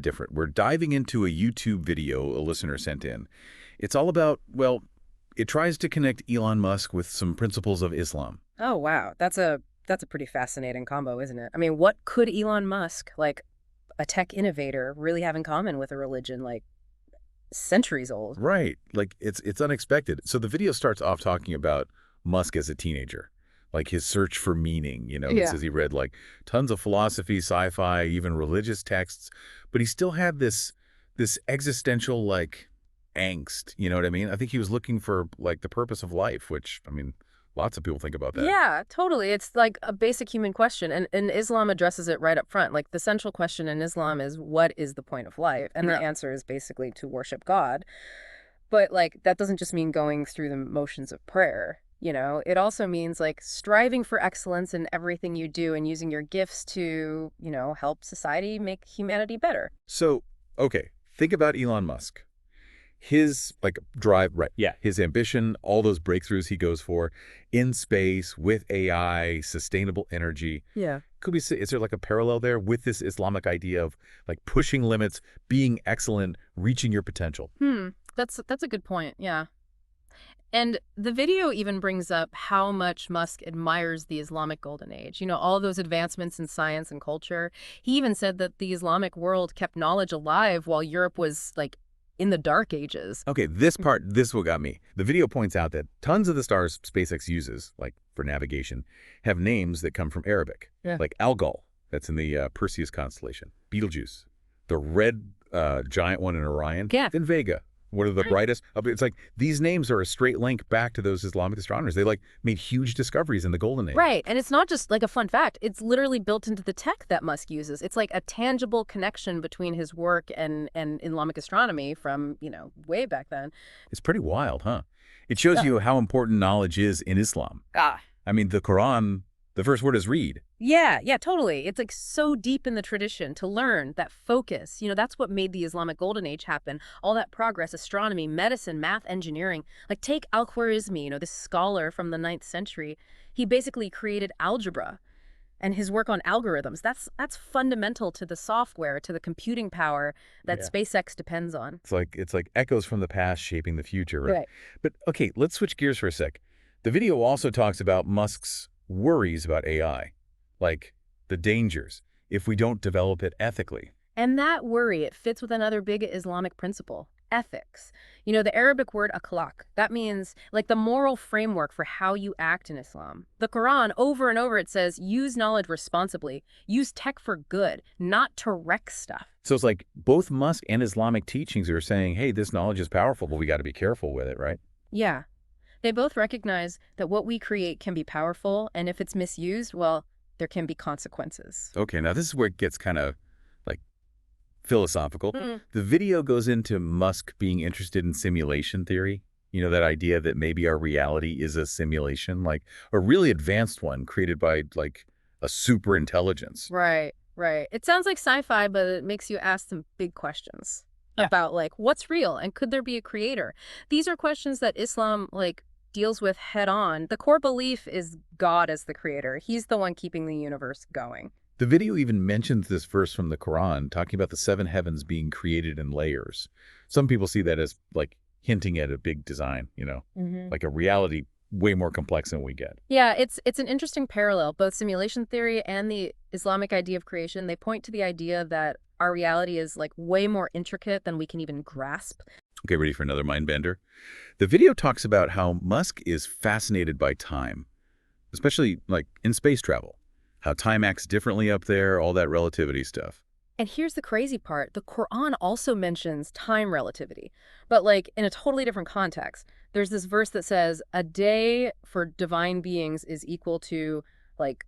different. We're diving into a YouTube video a listener sent in. It's all about, well, it tries to connect Elon Musk with some principles of Islam. Oh, wow. That's a pretty fascinating combo, isn't it? I mean, what could Elon Musk, like a tech innovator, really have in common with a religion like centuries old? Right. Like, it's unexpected. So the video starts off talking about Musk as a teenager, like his search for meaning. He Yeah. says he read like tons of philosophy, sci-fi, even religious texts, but he still had this existential like angst. You know what I mean? I think he was looking for like the purpose of life, which, I mean, lots of people think about that. Yeah, totally. It's like a basic human question. And Islam addresses it right up front. Like the central question in Islam is, what is the point of life? And the Yeah. answer is basically to worship God. But like that doesn't just mean going through the motions of prayer. It also means like striving for excellence in everything you do and using your gifts to, help society make humanity better. So, okay, think about Elon Musk. His like drive, right? Yeah, his ambition, all those breakthroughs he goes for in space with AI, sustainable energy. Yeah. Could we say, is there like a parallel there with this Islamic idea of like pushing limits, being excellent, reaching your potential? That's a good point. Yeah. And the video even brings up how much Musk admires the Islamic Golden Age. All those advancements in science and culture. He even said that the Islamic world kept knowledge alive while Europe was like in the Dark Ages. Okay, this is what got me. The video points out that tons of the stars SpaceX uses, like for navigation, have names that come from Arabic, Yeah. like Algol, that's in the Perseus constellation, Betelgeuse, the red giant one in Orion, Yeah. then Vega. What are the brightest? It's like these names are a straight link back to those Islamic astronomers. They like made huge discoveries in the Golden Age. Right. And it's not just like a fun fact. It's literally built into the tech that Musk uses. It's like a tangible connection between his work and Islamic astronomy from, way back then. It's pretty wild, huh? It shows Yeah. you how important knowledge is in Islam. Ah. I mean, the Quran, the first word is read. Yeah, totally. It's like so deep in the tradition to learn that focus. That's what made the Islamic Golden Age happen. All that progress, astronomy, medicine, math, engineering. Like take Al-Khwarizmi, this scholar from the 9th century. He basically created algebra and his work on algorithms. That's fundamental to the software, to the computing power that Yeah. SpaceX depends on. It's like echoes from the past shaping the future, right? Right. But okay, let's switch gears for a sec. The video also talks about Musk's worries about AI, like the dangers if we don't develop it ethically. And that worry, it fits with another big Islamic principle, ethics. The Arabic word akhlaq, that means like the moral framework for how you act in Islam. The Quran, over and over, it says, use knowledge responsibly, use tech for good, not to wreck stuff. So it's like both Musk and Islamic teachings are saying, hey, this knowledge is powerful, but we got to be careful with it, right? Yeah. They both recognize that what we create can be powerful, and if it's misused, well, there can be consequences. Okay, now this is where it gets kind of like philosophical. Mm. The video goes into Musk being interested in simulation theory. That idea that maybe our reality is a simulation, like a really advanced one created by like a super intelligence. Right. It sounds like sci-fi, but it makes you ask some big questions. Yeah. About like what's real and could there be a creator? These are questions that Islam like deals with head on. The core belief is God as the creator. He's the one keeping the universe going. The video even mentions this verse from the Quran, talking about the 7 heavens being created in layers. Some people see that as like hinting at a big design, like a reality way more complex than we get. Yeah, it's an interesting parallel. Both simulation theory and the Islamic idea of creation, they point to the idea that our reality is like way more intricate than we can even grasp. Okay, ready for another mind bender? The video talks about how Musk is fascinated by time, especially like in space travel, how time acts differently up there, all that relativity stuff. And here's the crazy part. The Quran also mentions time relativity, but like in a totally different context. There's this verse that says a day for divine beings is equal to like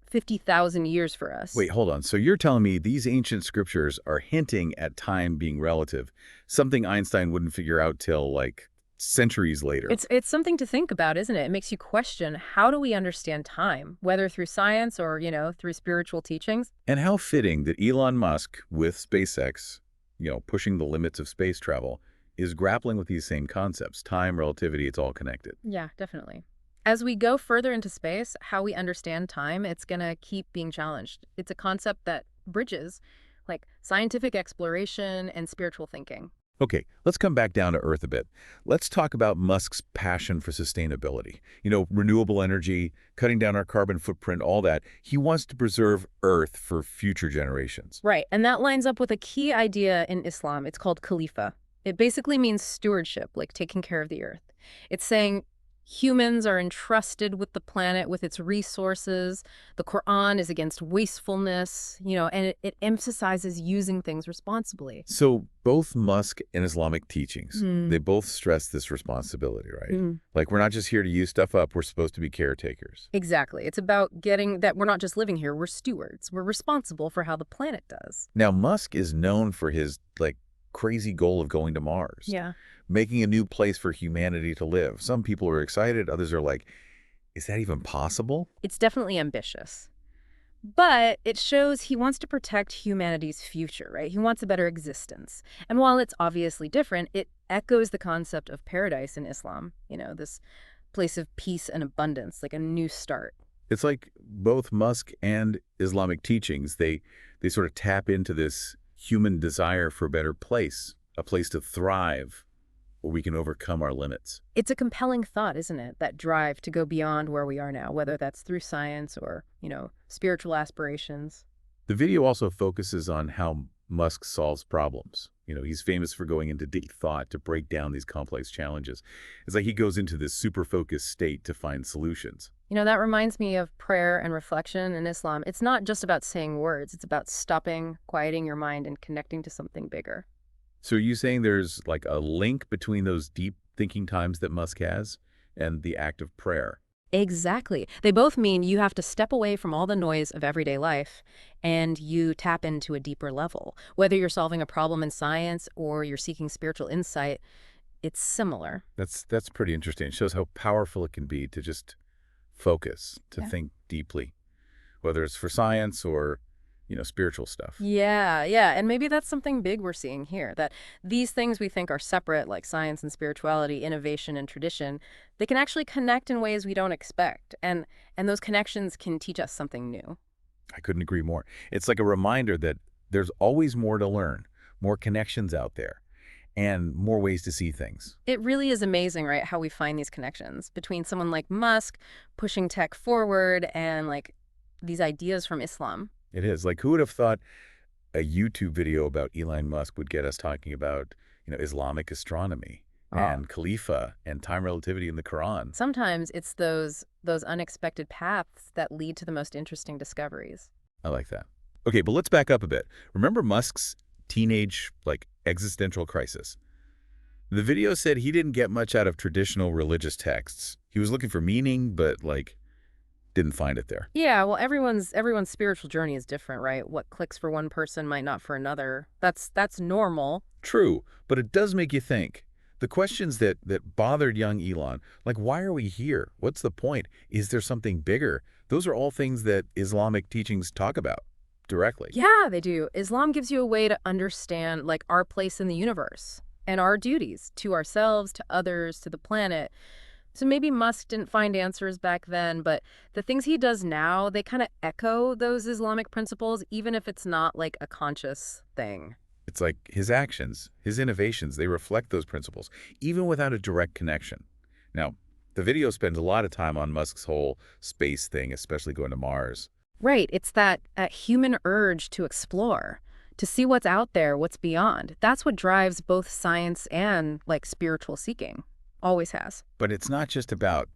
50,000 years for us. Wait, hold on. So you're telling me these ancient scriptures are hinting at time being relative, something Einstein wouldn't figure out till like centuries later. It's something to think about, isn't it? It makes you question, how do we understand time, whether through science or, through spiritual teachings? And how fitting that Elon Musk, with SpaceX, pushing the limits of space travel, is grappling with these same concepts. Time, relativity, it's all connected. Yeah, definitely. As we go further into space, how we understand time, it's going to keep being challenged. It's a concept that bridges like scientific exploration and spiritual thinking. Okay, let's come back down to earth a bit. Let's talk about Musk's passion for sustainability. Renewable energy, cutting down our carbon footprint, all that. He wants to preserve Earth for future generations. Right, and that lines up with a key idea in Islam. It's called Khalifa. It basically means stewardship, like taking care of the earth. It's saying humans are entrusted with the planet, with its resources. The Quran is against wastefulness, and it emphasizes using things responsibly. So both Musk and Islamic teachings, Hmm. they both stress this responsibility, right? Mm. Like we're not just here to use stuff up, we're supposed to be caretakers. Exactly. It's about getting that we're not just living here, we're stewards. We're responsible for how the planet does. Now, Musk is known for his, crazy goal of going to Mars, Yeah. making a new place for humanity to live. Some people are excited, others are like, is that even possible? It's definitely ambitious. But it shows he wants to protect humanity's future, right? He wants a better existence. And while it's obviously different, it echoes the concept of paradise in Islam, this place of peace and abundance, like a new start. It's like both Musk and Islamic teachings, they sort of tap into this human desire for a better place, a place to thrive, where we can overcome our limits. It's a compelling thought, isn't it? That drive to go beyond where we are now, whether that's through science or, spiritual aspirations. The video also focuses on how Musk solves problems. He's famous for going into deep thought to break down these complex challenges. It's like he goes into this super focused state to find solutions. That reminds me of prayer and reflection in Islam. It's not just about saying words. It's about stopping, quieting your mind, and connecting to something bigger. So are you saying there's like a link between those deep thinking times that Musk has and the act of prayer? Exactly. They both mean you have to step away from all the noise of everyday life and you tap into a deeper level. Whether you're solving a problem in science or you're seeking spiritual insight, it's similar. That's pretty interesting. It shows how powerful it can be to just focus, to Yeah. think deeply, whether it's for science or, spiritual stuff. Yeah, yeah. And maybe that's something big we're seeing here, that these things we think are separate, like science and spirituality, innovation and tradition, they can actually connect in ways we don't expect. And those connections can teach us something new. I couldn't agree more. It's like a reminder that there's always more to learn, more connections out there, and more ways to see things. It really is amazing, right, how we find these connections between someone like Musk pushing tech forward and like these ideas from Islam. It is. Like, who would have thought a YouTube video about Elon Musk would get us talking about, Islamic astronomy and Khalifa and time relativity in the Quran? Sometimes it's those unexpected paths that lead to the most interesting discoveries. I like that. Okay, but let's back up a bit. Remember Musk's teenage, existential crisis? The video said he didn't get much out of traditional religious texts. He was looking for meaning, but, didn't find it there. Yeah, well, everyone's spiritual journey is different, right? What clicks for one person might not for another. That's normal. True, but it does make you think. The questions that bothered young Elon, like why are we here? What's the point? Is there something bigger? Those are all things that Islamic teachings talk about directly. Yeah, they do. Islam gives you a way to understand like our place in the universe and our duties to ourselves, to others, to the planet. So maybe Musk didn't find answers back then, but the things he does now, they kind of echo those Islamic principles, even if it's not like a conscious thing. It's like his actions, his innovations, they reflect those principles, even without a direct connection. Now, the video spends a lot of time on Musk's whole space thing, especially going to Mars. Right, it's that human urge to explore, to see what's out there, what's beyond. That's what drives both science and like spiritual seeking. Always has. But it's not just about,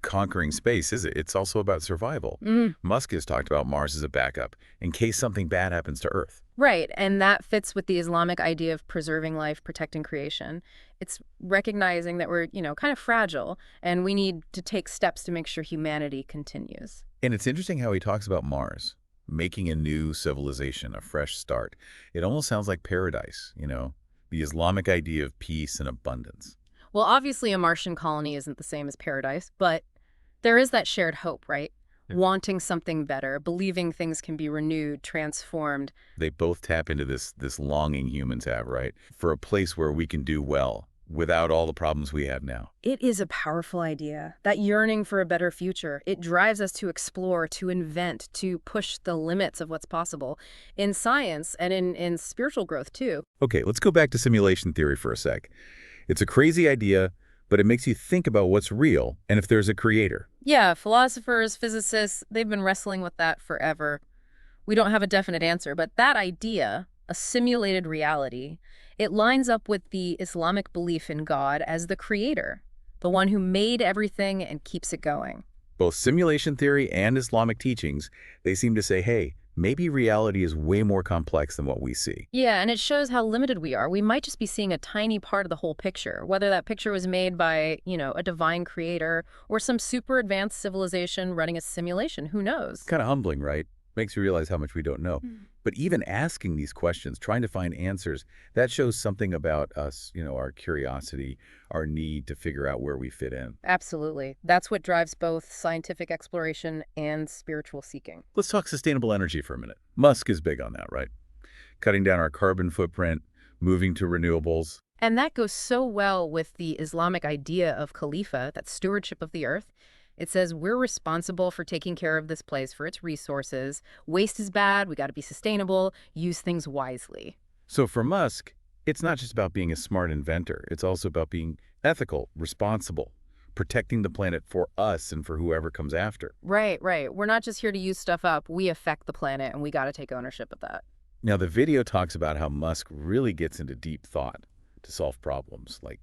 conquering space, is it? It's also about survival. Mm. Musk has talked about Mars as a backup in case something bad happens to Earth. Right, and that fits with the Islamic idea of preserving life, protecting creation. It's recognizing that we're, kind of fragile, and we need to take steps to make sure humanity continues. And it's interesting how he talks about Mars, making a new civilization, a fresh start. It almost sounds like paradise, the Islamic idea of peace and abundance. Well, obviously a Martian colony isn't the same as paradise, but there is that shared hope, right? Yeah. Wanting something better, believing things can be renewed, transformed. They both tap into this longing humans have, right? For a place where we can do well, without all the problems we have now. It is a powerful idea. That yearning for a better future, it drives us to explore, to invent, to push the limits of what's possible in science and in spiritual growth too. Okay, let's go back to simulation theory for a sec. It's a crazy idea, but it makes you think about what's real and if there's a creator. Yeah, philosophers, physicists, they've been wrestling with that forever. We don't have a definite answer, but that idea, a simulated reality, it lines up with the Islamic belief in God as the creator, the one who made everything and keeps it going. Both simulation theory and Islamic teachings, they seem to say, hey, maybe reality is way more complex than what we see. Yeah, and it shows how limited we are. We might just be seeing a tiny part of the whole picture, whether that picture was made by, a divine creator or some super advanced civilization running a simulation. Who knows? Kind of humbling, right? Makes you realize how much we don't know. Mm. But even asking these questions, trying to find answers, that shows something about us, our curiosity, our need to figure out where we fit in. Absolutely. That's what drives both scientific exploration and spiritual seeking. Let's talk sustainable energy for a minute. Musk is big on that, right? Cutting down our carbon footprint, moving to renewables. And that goes so well with the Islamic idea of Khalifa, that stewardship of the earth. It says we're responsible for taking care of this place for its resources. Waste is bad. We got to be sustainable, use things wisely. So for Musk, it's not just about being a smart inventor. It's also about being ethical, responsible, protecting the planet for us and for whoever comes after. Right, right. We're not just here to use stuff up. We affect the planet, and we got to take ownership of that. Now, the video talks about how Musk really gets into deep thought to solve problems, like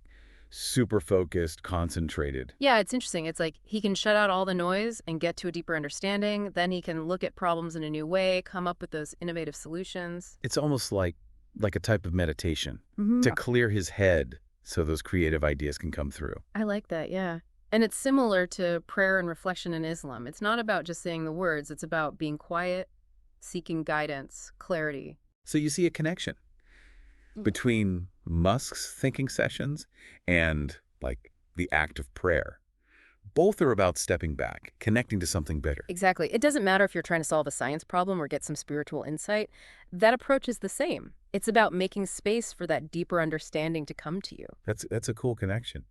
super focused, concentrated. Yeah, it's interesting. It's like he can shut out all the noise and get to a deeper understanding. Then he can look at problems in a new way, come up with those innovative solutions. It's almost like a type of meditation Mhm. to clear his head so those creative ideas can come through. I like that, yeah. And it's similar to prayer and reflection in Islam. It's not about just saying the words. It's about being quiet, seeking guidance, clarity. So you see a connection between Musk's thinking sessions and, the act of prayer. Both are about stepping back, connecting to something better. Exactly. It doesn't matter if you're trying to solve a science problem or get some spiritual insight. That approach is the same. It's about making space for that deeper understanding to come to you. That's a cool connection.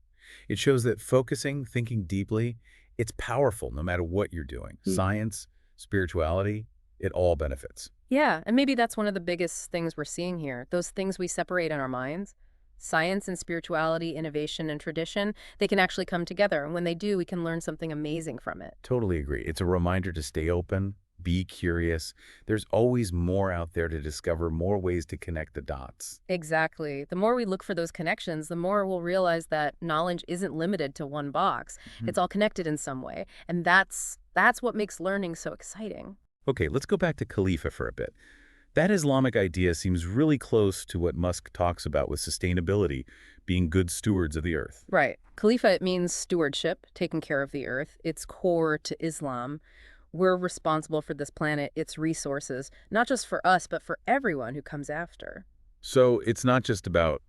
It shows that focusing, thinking deeply, it's powerful no matter what you're doing. Science, spirituality, it all benefits. Yeah, and maybe that's one of the biggest things we're seeing here. Those things we separate in our minds, science and spirituality, innovation and tradition, they can actually come together. And when they do, we can learn something amazing from it. Totally agree. It's a reminder to stay open, be curious. There's always more out there to discover, more ways to connect the dots. Exactly. The more we look for those connections, the more we'll realize that knowledge isn't limited to one box. It's all connected in some way. And that's what makes learning so exciting. Okay, let's go back to Khalifa for a bit. That Islamic idea seems really close to what Musk talks about with sustainability, being good stewards of the earth. Right. Khalifa, it means stewardship, taking care of the earth. It's core to Islam. We're responsible for this planet, its resources, not just for us, but for everyone who comes after. So it's not just about,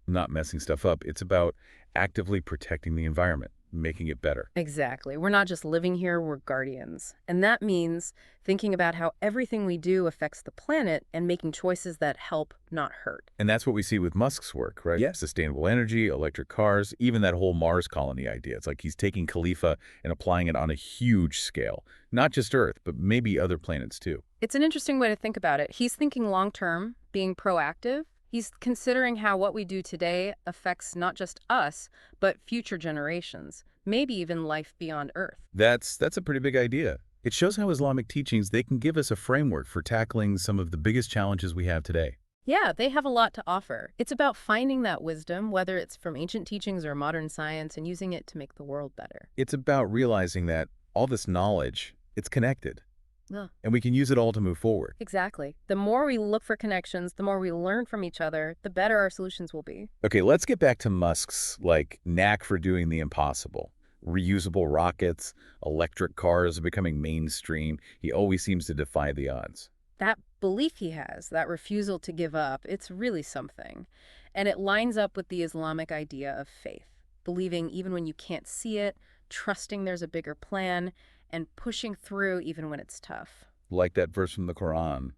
not messing stuff up. It's about actively protecting the environment, making it better. Exactly. We're not just living here, we're guardians. And that means thinking about how everything we do affects the planet and making choices that help, not hurt. And that's what we see with Musk's work, right? Yeah. Sustainable energy, electric cars, even that whole Mars colony idea. It's like he's taking Khalifa and applying it on a huge scale. Not just Earth, but maybe other planets too. It's an interesting way to think about it. He's thinking long-term, being proactive. He's considering how what we do today affects not just us, but future generations, maybe even life beyond Earth. That's a pretty big idea. It shows how Islamic teachings, they can give us a framework for tackling some of the biggest challenges we have today. Yeah, they have a lot to offer. It's about finding that wisdom, whether it's from ancient teachings or modern science, and using it to make the world better. It's about realizing that all this knowledge, it's connected. Yeah. And we can use it all to move forward. Exactly. The more we look for connections, the more we learn from each other, the better our solutions will be. Okay, let's get back to Musk's, knack for doing the impossible. Reusable rockets, electric cars are becoming mainstream. He always seems to defy the odds. That belief he has, that refusal to give up, it's really something. And it lines up with the Islamic idea of faith, believing even when you can't see it, trusting there's a bigger plan, and pushing through even when it's tough. Like that verse from the Quran,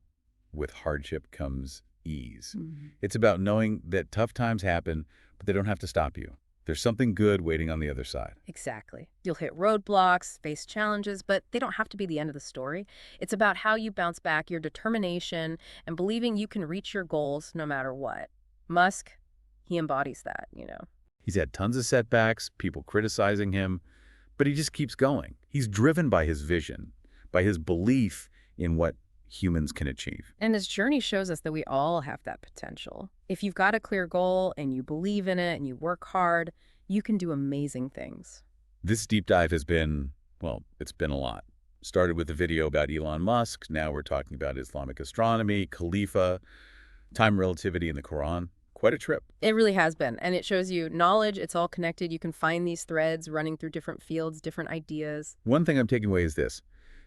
with hardship comes ease. Mm-hmm. It's about knowing that tough times happen, but they don't have to stop you. There's something good waiting on the other side. Exactly. You'll hit roadblocks, face challenges, but they don't have to be the end of the story. It's about how you bounce back, your determination, and believing you can reach your goals no matter what. Musk, he embodies that. He's had tons of setbacks, people criticizing him, but he just keeps going. He's driven by his vision, by his belief in what humans can achieve. And his journey shows us that we all have that potential. If you've got a clear goal and you believe in it and you work hard, you can do amazing things. This deep dive has been, well, it's been a lot. Started with a video about Elon Musk. Now we're talking about Islamic astronomy, Khalifa, time relativity in the Quran. Quite a trip. It really has been. And it shows you knowledge, it's all connected. You can find these threads running through different fields, different ideas. One thing I'm taking away is this.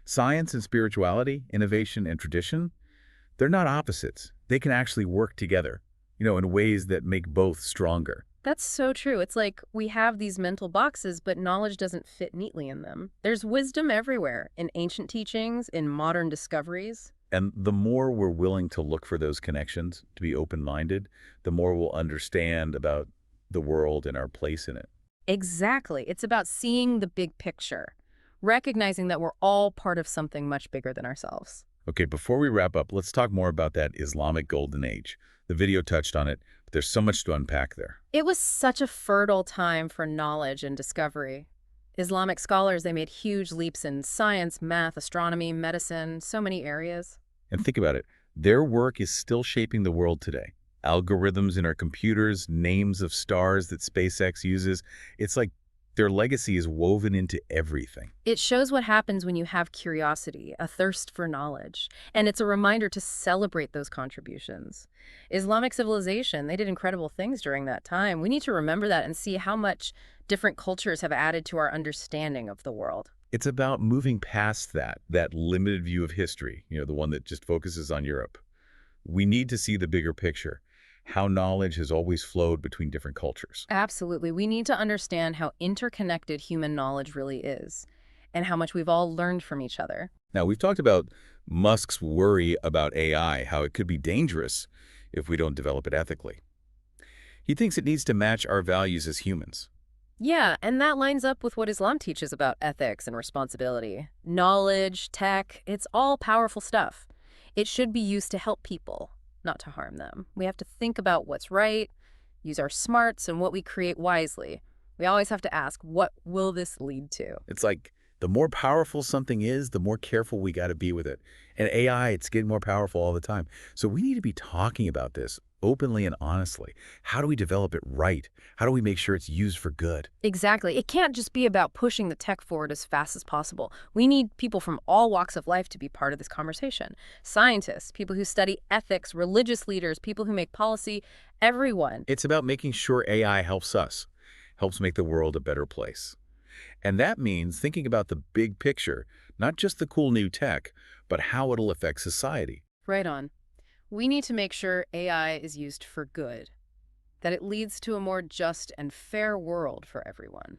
Science and spirituality, innovation and tradition, they're not opposites. They can actually work together, in ways that make both stronger. That's so true. It's like we have these mental boxes, but knowledge doesn't fit neatly in them. There's wisdom everywhere, in ancient teachings, in modern discoveries. And the more we're willing to look for those connections, to be open-minded, the more we'll understand about the world and our place in it. Exactly. It's about seeing the big picture, recognizing that we're all part of something much bigger than ourselves. Okay, before we wrap up, let's talk more about that Islamic Golden Age. The video touched on it, but there's so much to unpack there. It was such a fertile time for knowledge and discovery. Islamic scholars, they made huge leaps in science, math, astronomy, medicine, so many areas. And think about it. Their work is still shaping the world today. Algorithms in our computers, names of stars that SpaceX uses. It's like their legacy is woven into everything. It shows what happens when you have curiosity, a thirst for knowledge, and it's a reminder to celebrate those contributions. Islamic civilization, they did incredible things during that time. We need to remember that and see how much different cultures have added to our understanding of the world. It's about moving past that limited view of history, the one that just focuses on Europe. We need to see the bigger picture, how knowledge has always flowed between different cultures. Absolutely. We need to understand how interconnected human knowledge really is and how much we've all learned from each other. Now, we've talked about Musk's worry about AI, how it could be dangerous if we don't develop it ethically. He thinks it needs to match our values as humans. Yeah, and that lines up with what Islam teaches about ethics and responsibility. Knowledge, tech, it's all powerful stuff. It should be used to help people, not to harm them. We have to think about what's right, use our smarts, and what we create wisely. We always have to ask, what will this lead to? It's like the more powerful something is, the more careful we got to be with it. And AI, it's getting more powerful all the time. So we need to be talking about this openly and honestly. How do we develop it right? How do we make sure it's used for good? Exactly. It can't just be about pushing the tech forward as fast as possible. We need people from all walks of life to be part of this conversation. Scientists, people who study ethics, religious leaders, people who make policy, everyone. It's about making sure AI helps us, helps make the world a better place. And that means thinking about the big picture, not just the cool new tech, but how it'll affect society. Right on. We need to make sure AI is used for good, that it leads to a more just and fair world for everyone.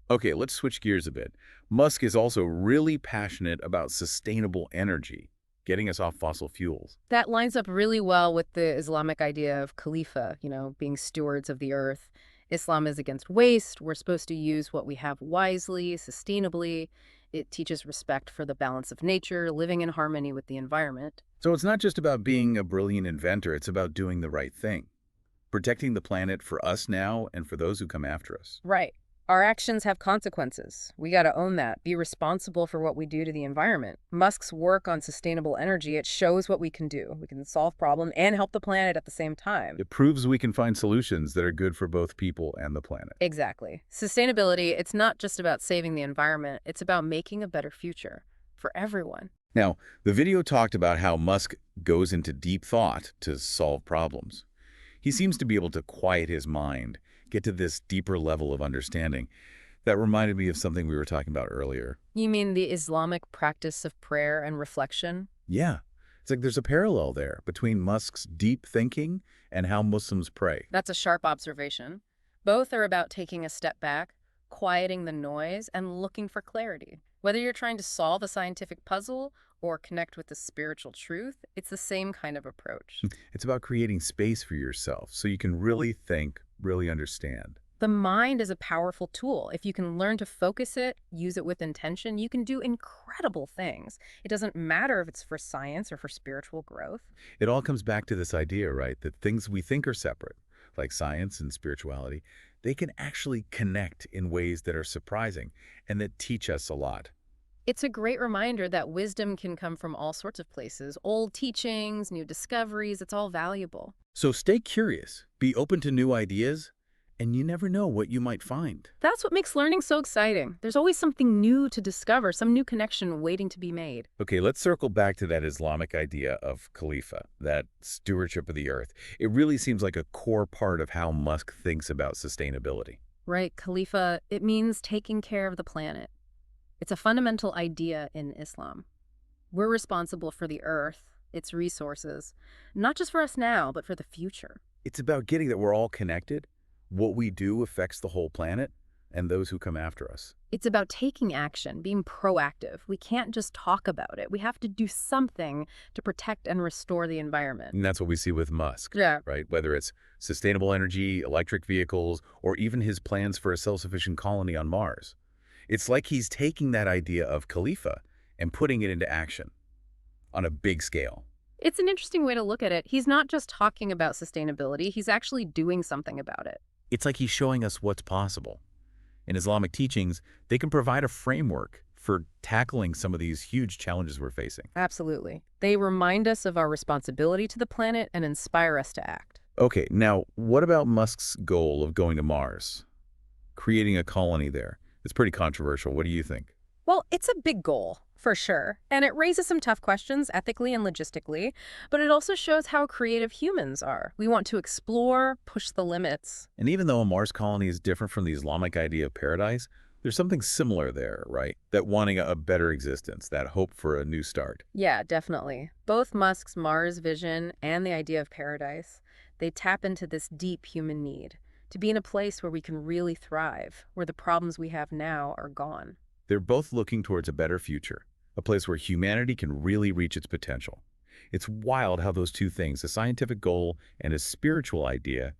Okay, let's switch gears a bit. Musk is also really passionate about sustainable energy, getting us off fossil fuels. That lines up really well with the Islamic idea of Khalifa, being stewards of the earth. Islam is against waste. We're supposed to use what we have wisely, sustainably. It teaches respect for the balance of nature, living in harmony with the environment. So it's not just about being a brilliant inventor, it's about doing the right thing. Protecting the planet for us now and for those who come after us. Right. Our actions have consequences. We got to own that, be responsible for what we do to the environment. Musk's work on sustainable energy, it shows what we can do. We can solve problems and help the planet at the same time. It proves we can find solutions that are good for both people and the planet. Exactly. Sustainability, it's not just about saving the environment, it's about making a better future for everyone. Now, the video talked about how Musk goes into deep thought to solve problems. He seems to be able to quiet his mind, get to this deeper level of understanding. That reminded me of something we were talking about earlier. You mean the Islamic practice of prayer and reflection? Yeah. It's like there's a parallel there between Musk's deep thinking and how Muslims pray. That's a sharp observation. Both are about taking a step back, quieting the noise, and looking for clarity. Whether you're trying to solve a scientific puzzle or connect with the spiritual truth, it's the same kind of approach. It's about creating space for yourself so you can really think, really understand. The mind is a powerful tool. If you can learn to focus it, use it with intention, you can do incredible things. It doesn't matter if it's for science or for spiritual growth. It all comes back to this idea, right, that things we think are separate, like science and spirituality, they can actually connect in ways that are surprising and that teach us a lot. It's a great reminder that wisdom can come from all sorts of places. Old teachings, new discoveries, it's all valuable. So stay curious, be open to new ideas, and you never know what you might find. That's what makes learning so exciting. There's always something new to discover, some new connection waiting to be made. Okay, let's circle back to that Islamic idea of Khalifa, that stewardship of the earth. It really seems like a core part of how Musk thinks about sustainability. Right, Khalifa, it means taking care of the planet. It's a fundamental idea in Islam. We're responsible for the earth, its resources, not just for us now, but for the future. It's about getting that we're all connected. What we do affects the whole planet and those who come after us. It's about taking action, being proactive. We can't just talk about it. We have to do something to protect and restore the environment. And that's what we see with Musk, Yeah. right? Whether it's sustainable energy, electric vehicles, or even his plans for a self-sufficient colony on Mars. It's like he's taking that idea of Khalifa and putting it into action on a big scale. It's an interesting way to look at it. He's not just talking about sustainability, he's actually doing something about it. It's like he's showing us what's possible. In Islamic teachings, they can provide a framework for tackling some of these huge challenges we're facing. Absolutely. They remind us of our responsibility to the planet and inspire us to act. Okay, now what about Musk's goal of going to Mars? Creating a colony there. It's pretty controversial. What do you think? Well, it's a big goal, for sure, and it raises some tough questions ethically and logistically, but it also shows how creative humans are. We want to explore, push the limits. And even though a Mars colony is different from the Islamic idea of paradise, there's something similar there, right? That wanting a better existence, that hope for a new start. Yeah, definitely. Both Musk's Mars vision and the idea of paradise, they tap into this deep human need to be in a place where we can really thrive, where the problems we have now are gone. They're both looking towards a better future, a place where humanity can really reach its potential. It's wild how those two things, a scientific goal and a spiritual idea,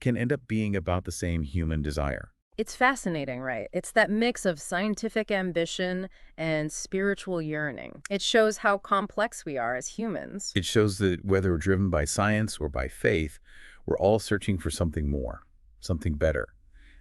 can end up being about the same human desire. It's fascinating, right? It's that mix of scientific ambition and spiritual yearning. It shows how complex we are as humans. It shows that whether we're driven by science or by faith, we're all searching for something more, something better.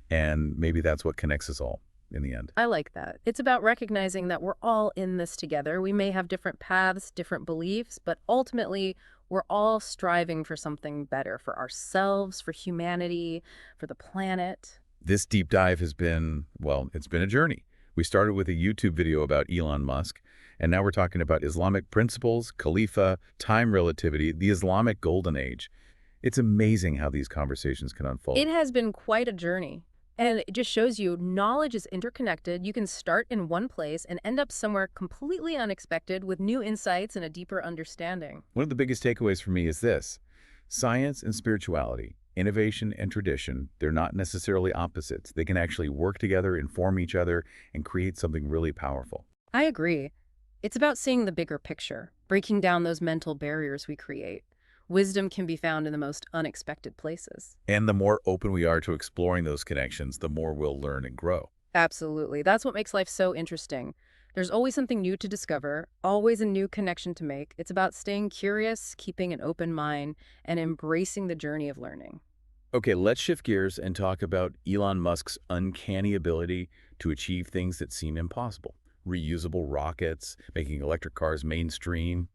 And maybe that's what connects us all in the end. I like that. It's about recognizing that we're all in this together. We may have different paths, different beliefs, but ultimately we're all striving for something better for ourselves, for humanity, for the planet. This deep dive has been, well, it's been a journey. We started with a YouTube video about Elon Musk, and now we're talking about Islamic principles, Khalifa, time relativity, the Islamic golden age. It's amazing how these conversations can unfold. It has been quite a journey. And it just shows you knowledge is interconnected. You can start in one place and end up somewhere completely unexpected with new insights and a deeper understanding. One of the biggest takeaways for me is this. Science and spirituality, innovation and tradition, they're not necessarily opposites. They can actually work together, inform each other, and create something really powerful. I agree. It's about seeing the bigger picture, breaking down those mental barriers we create. Wisdom can be found in the most unexpected places. And the more open we are to exploring those connections, the more we'll learn and grow. Absolutely. That's what makes life so interesting. There's always something new to discover, always a new connection to make. It's about staying curious, keeping an open mind, and embracing the journey of learning. Okay, let's shift gears and talk about Elon Musk's uncanny ability to achieve things that seem impossible. Reusable rockets, making electric cars mainstream.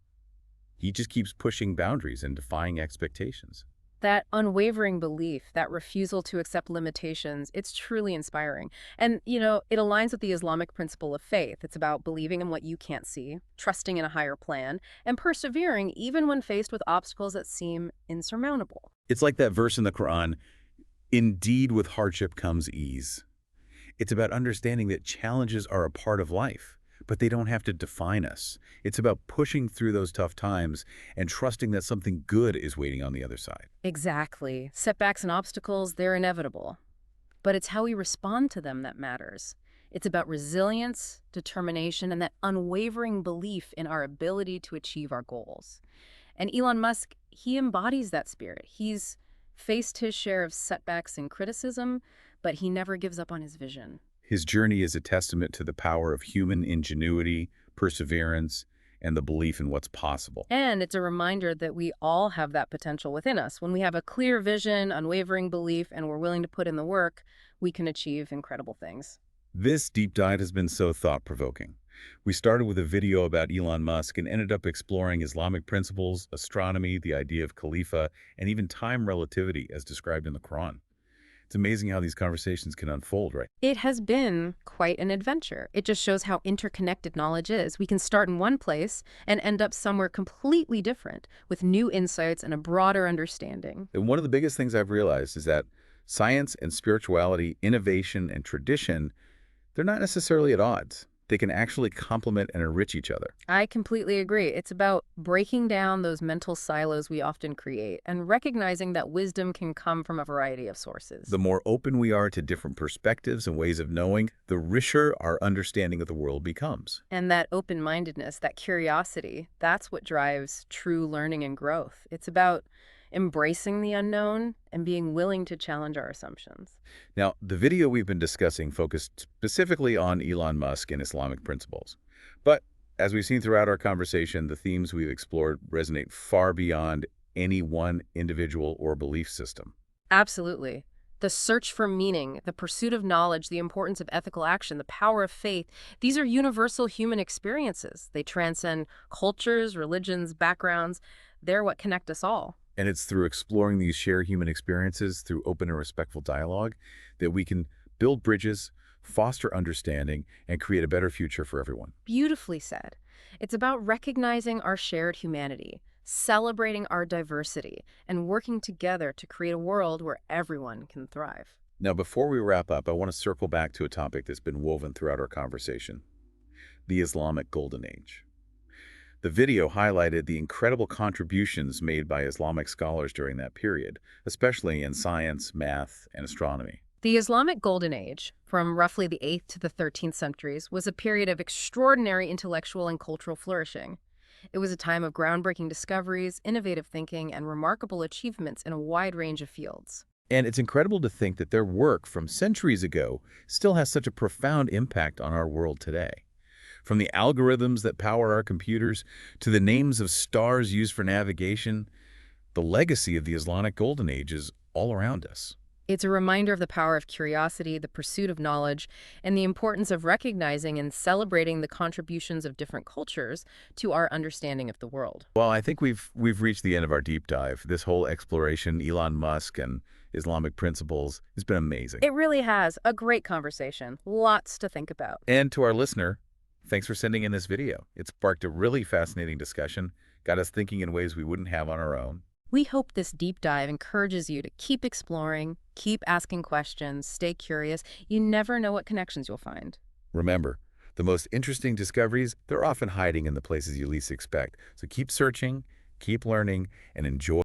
He just keeps pushing boundaries and defying expectations. That unwavering belief, that refusal to accept limitations, it's truly inspiring. And, it aligns with the Islamic principle of faith. It's about believing in what you can't see, trusting in a higher plan, and persevering even when faced with obstacles that seem insurmountable. It's like that verse in the Quran, indeed with hardship comes ease. It's about understanding that challenges are a part of life, but they don't have to define us. It's about pushing through those tough times and trusting that something good is waiting on the other side. Exactly. Setbacks and obstacles, they're inevitable. But it's how we respond to them that matters. It's about resilience, determination, and that unwavering belief in our ability to achieve our goals. And Elon Musk, he embodies that spirit. He's faced his share of setbacks and criticism, but he never gives up on his vision. His journey is a testament to the power of human ingenuity, perseverance, and the belief in what's possible. And it's a reminder that we all have that potential within us. When we have a clear vision, unwavering belief, and we're willing to put in the work, we can achieve incredible things. This deep dive has been so thought-provoking. We started with a video about Elon Musk and ended up exploring Islamic principles, astronomy, the idea of Khalifa, and even time relativity as described in the Quran. It's amazing how these conversations can unfold, right? It has been quite an adventure. It just shows how interconnected knowledge is. We can start in one place and end up somewhere completely different with new insights and a broader understanding. And one of the biggest things I've realized is that science and spirituality, innovation and tradition, they're not necessarily at odds. They can actually complement and enrich each other. I completely agree. It's about breaking down those mental silos we often create and recognizing that wisdom can come from a variety of sources. The more open we are to different perspectives and ways of knowing, the richer our understanding of the world becomes. And that open-mindedness, that curiosity, that's what drives true learning and growth. It's about embracing the unknown and being willing to challenge our assumptions. Now, the video we've been discussing focused specifically on Elon Musk and Islamic principles. But as we've seen throughout our conversation, the themes we've explored resonate far beyond any one individual or belief system. Absolutely. The search for meaning, the pursuit of knowledge, the importance of ethical action, the power of faith, these are universal human experiences. They transcend cultures, religions, backgrounds. They're what connect us all. And it's through exploring these shared human experiences through open and respectful dialogue that we can build bridges, foster understanding, and create a better future for everyone. Beautifully said. It's about recognizing our shared humanity, celebrating our diversity, and working together to create a world where everyone can thrive. Now, before we wrap up, I want to circle back to a topic that's been woven throughout our conversation, the Islamic Golden Age. The video highlighted the incredible contributions made by Islamic scholars during that period, especially in science, math, and astronomy. The Islamic Golden Age, from roughly the 8th to the 13th centuries, was a period of extraordinary intellectual and cultural flourishing. It was a time of groundbreaking discoveries, innovative thinking, and remarkable achievements in a wide range of fields. And it's incredible to think that their work from centuries ago still has such a profound impact on our world today. From the algorithms that power our computers to the names of stars used for navigation, the legacy of the Islamic Golden Age is all around us. It's a reminder of the power of curiosity, the pursuit of knowledge, and the importance of recognizing and celebrating the contributions of different cultures to our understanding of the world. Well, I think we've reached the end of our deep dive. This whole exploration, Elon Musk and Islamic principles, has been amazing. It really has. A great conversation. Lots to think about. And to our listener, thanks for sending in this video. It sparked a really fascinating discussion, got us thinking in ways we wouldn't have on our own. We hope this deep dive encourages you to keep exploring, keep asking questions, stay curious. You never know what connections you'll find. Remember, the most interesting discoveries, they're often hiding in the places you least expect. So keep searching, keep learning, and enjoy